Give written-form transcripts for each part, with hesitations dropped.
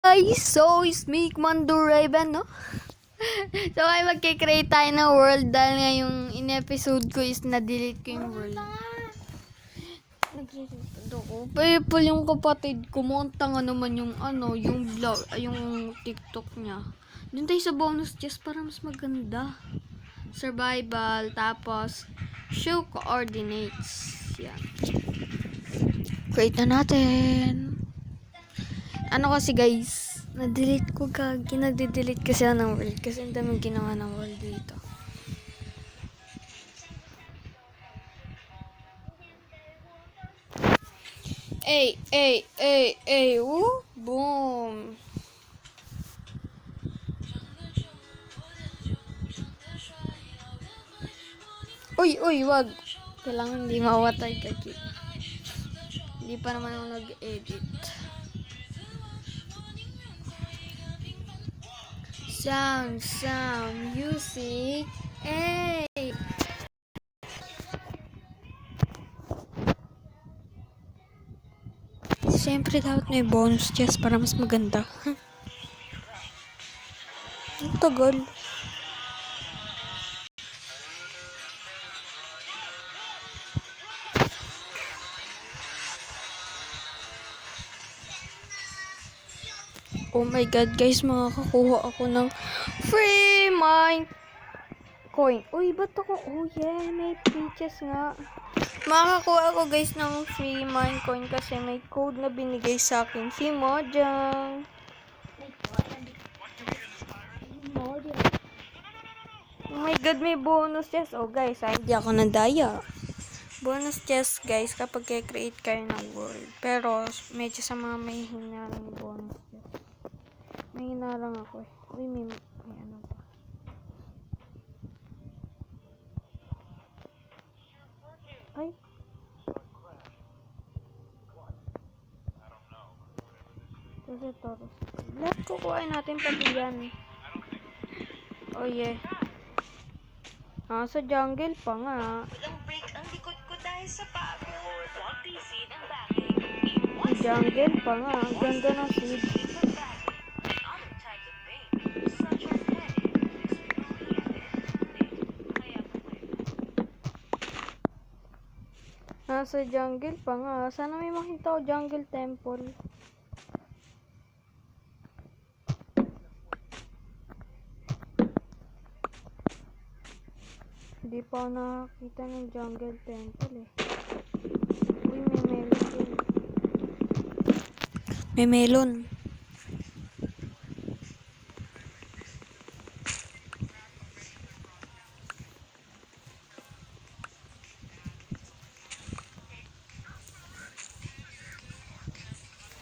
Guys, so is me, Manduraven, no? So ay magkikreate tayo ng world dahil nga yung in-episode ko is na-delete ko yung world. Nagre-record ako. Paypal yung kapatid ko, muntang naman yung yung vlog, yung TikTok niya. Doon tayo sa bonus chest para mas maganda. Survival, tapos show coordinates. Yan. Create na natin. Ano kasi guys, na-delete ko nagde-delete kasi ako ng world kasi ang daming ginawa ng world dito. Woo! Boom! Uy, wag! Kailangan hindi mawatay kaki. Hindi pa naman ako nag-edit. Sound, music, Siyempre dapat may bonus chest para mas maganda. Ang tagal. Oh my god guys, makakakuha ako ng free mine coin. Uy, ba't ako? Oh yeah, may peaches nga. Makakakuha ako guys ng free mine coin kasi may code na binigay sa akin si Mojang. Oh my god, may bonus chest. Oh guys, hindi ako na daya. Bonus chest guys kapag i-create kayo ng world. Pero medyo sa mga may hinalang bonus chest. May hinalang ako eh. Uy, may ano pa. Ay. Kasi Taurus. Let's kukuhain natin pati yan. Oh yeah. Sa jungle pa nga. Walang break ang likod ko dahil sa pagod. Huwag tiisin ang bagay. Jungle pa nga. Ang ganda ng seed. Nasa jungle pa nga. Sana may makita ko jungle temple. Hindi pa ako nakakita ng jungle temple eh. Uy, may melon din. May melon.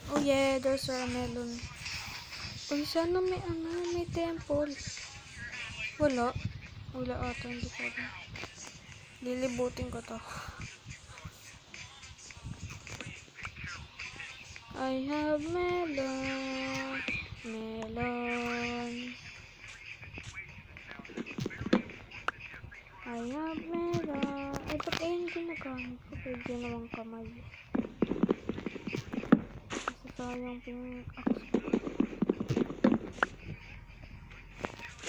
Oh yeah, there's a melon. Uy, sana may temple. Wala ata, hindi ko alam. Lilibutin ko to. I have melon. I have melon. Ay, ba't ayun ginagamit ko? Pwede ginawang kamay. Kasi sayang ping-axe ko.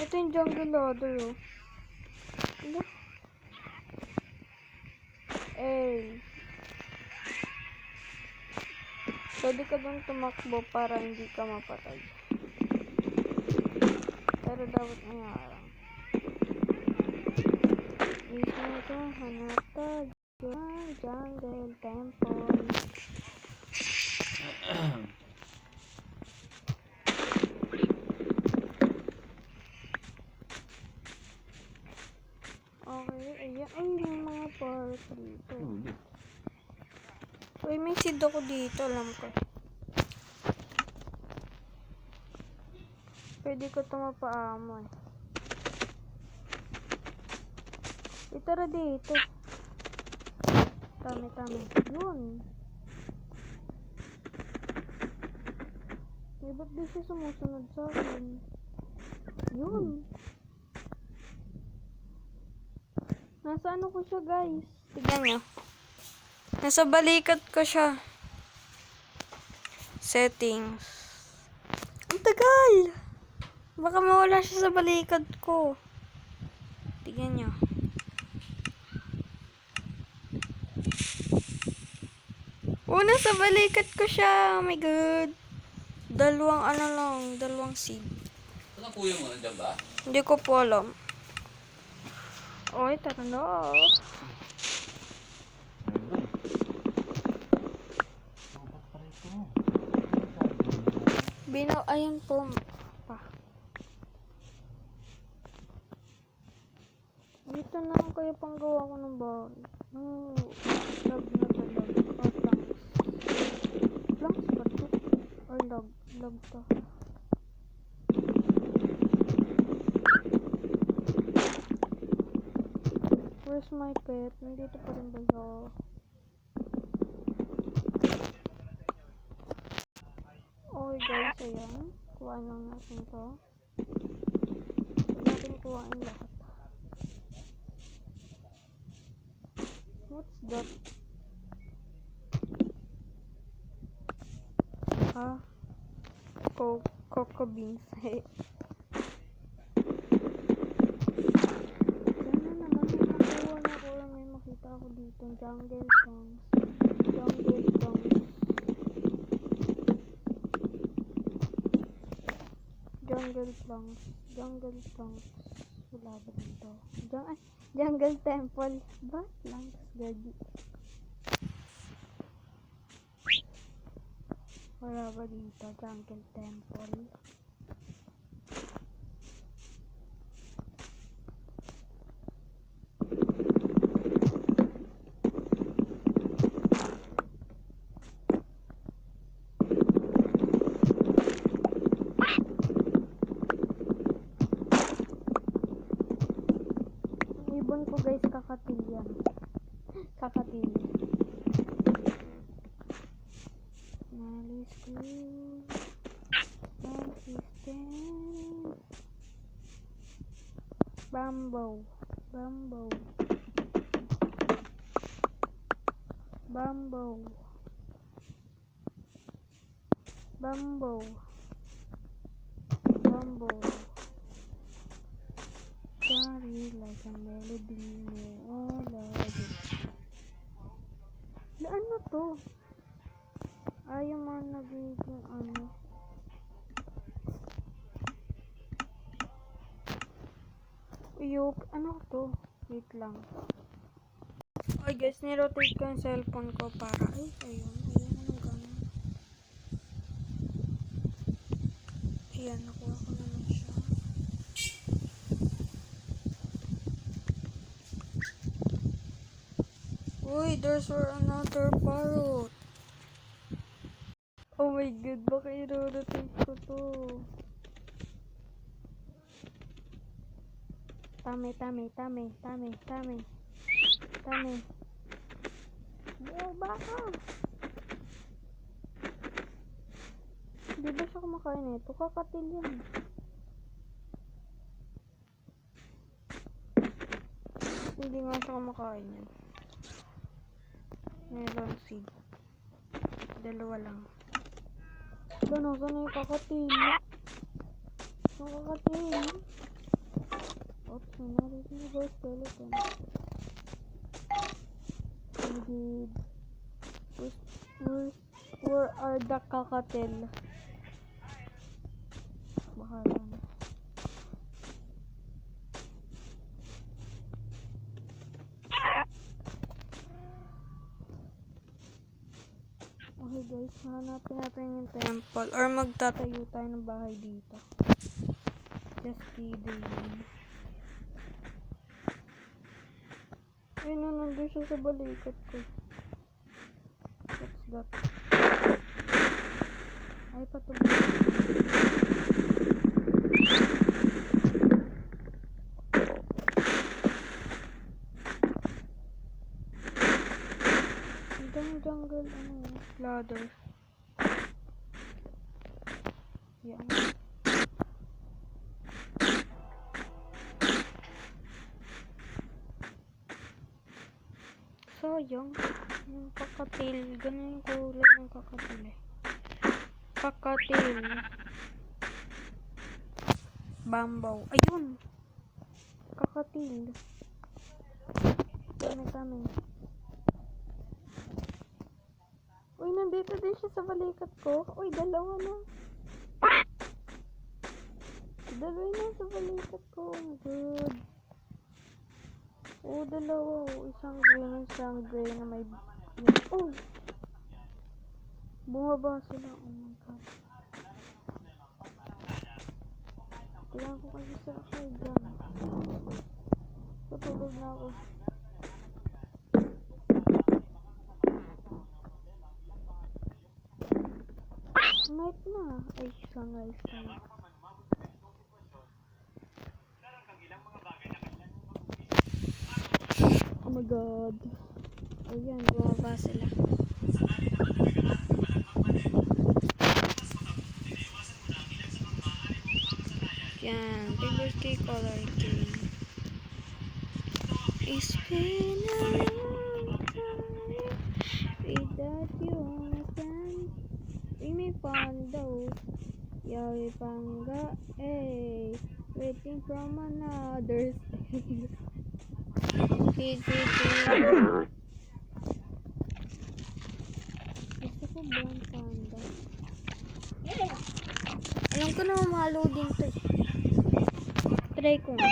Ito yung jungle ladder, oh. Ano? Pwede ka dong tumakbo para hindi ka mapatay. Pero dapat may harang. Isa ito, hanata, jungle temple. Okay, ayan. Ay, may mga parts dito. Uy, may seed ako dito, alam ko. Pwede ko ito mapaamo eh. Tara dito. Tami. Yun. Eh, ba't di siya sumusunod sa akin? Yun. Nasa ano ko siya, guys? Tignan nyo. Nasa balikat ko siya. Settings. Baka mawala siya sa balikat ko. Tignan niyo. Una sa balikat ko siya. Oh my god. Dalawang seed. Ano po yung ano dyan ba? Hindi ko po alam. Oy, tara na. Ayun po. Pa. Dito na lang kayo panggawa ko ng bahay. No. Log na to, log. Or planks. Planks ba to? Or log? Log to. Where's my pet? Nandito pa rin ba siya? Okay guys, ayan. Kuhaan lang natin to. Huwag natin kuhaan lahat. What's that? Cocoa beans. Hey. Sana naman may nakuha na ko. May makita ako dito. Jungle songs. Jungle songs. Jungle songs. Jungle songs. Wala ba dito? Jungle temple. Ba? Lang. Gagi. Wala ba dito? Jungle temple. Ibon ko guys, kakatil yan. Kakatil. Malis ko. Consistent. Bamboo. Bamboo. Bamboo. Bamboo. Bamboo. Sorry, like a melody. Oh, love it. Laan na to? Ayaw mga nagiging ano. Uyok. Ano to? Wait lang. Okay guys, nirotate ko yung cellphone ko para. Ay, ayun. Ayun, anong ganun. Ayan, nakuha ko naman siya. Uy, there's another parrot. Oh my god, baka i-rotate ko to. Tame. Oh, baka. Di ba siya kumakain nito? Kakatil yan. Hindi nga siya kumakain yan. Melon seed. Dalawa lang. Gano'n, sana yung kakatil. Yung kakatil. Oops, nangyari ba skeleton? Indeed. Where are the kakatil? Baka lang. Okay guys, hanapin natin yung temple or magtatayo tayo ng bahay dito. Just kidding. Ayun na, nandun siya sa balikat ko. What's that? Ay, patuloy. Jungle, ano, ladder. Yan. Sayang. Yung kakatil. Ganun yung kulay ng kakatil eh. Kakatil. Bambaw. Ayun! Kakatil. Kami. Uy, nandito din siya sa balikat ko. Uy, dalawa na. Dalawa na sa balikat ko. Oh my god. Oh, dalawa. Isang gray na may... Oh! Bumaba sila. Oh my god. Kailangan ko kasi sa dyan. Tutulog na ako. Night na. Ay, sunrise na. Oh my god. Ayan, bumaba sila. Yan, favorite kay color game. It's been a long time without you on my stand. We may find out. Yawi pangga, waiting from another state. Feed. Gusto ko brown panda. Alam ko na mamalo din to. Try ko nga.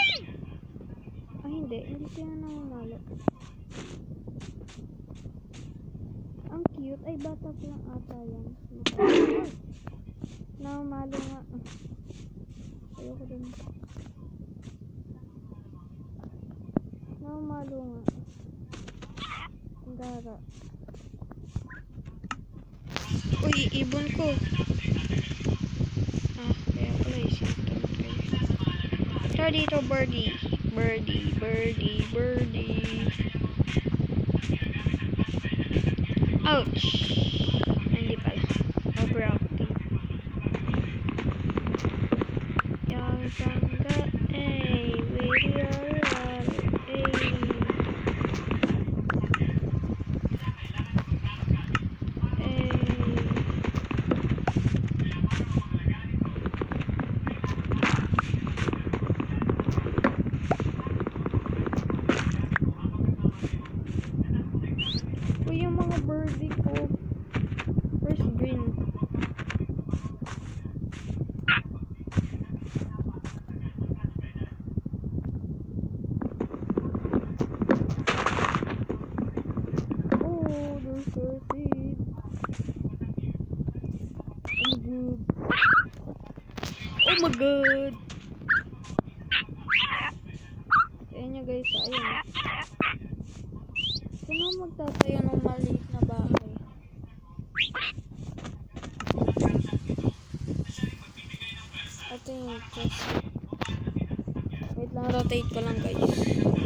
Ay, hindi ko na namamalo. Ang cute. Ay, bata pa lang ata yan. Namamalo nga. Ayoko din. Namamalo nga. Ang gara. Uy, ibon ko. Kaya pala isip. Tara dito, birdie. Ouch! Hindi pala. Overacting. Yung pangga, with your love, Uy, yung mga birdie ko. First green. Oh, there's a seed. Oh my god. Ayan nyo guys, ayan. Sino magtatayo ng maliit na bahay? Ito yung chest. Wait lang, rotate ko lang guys.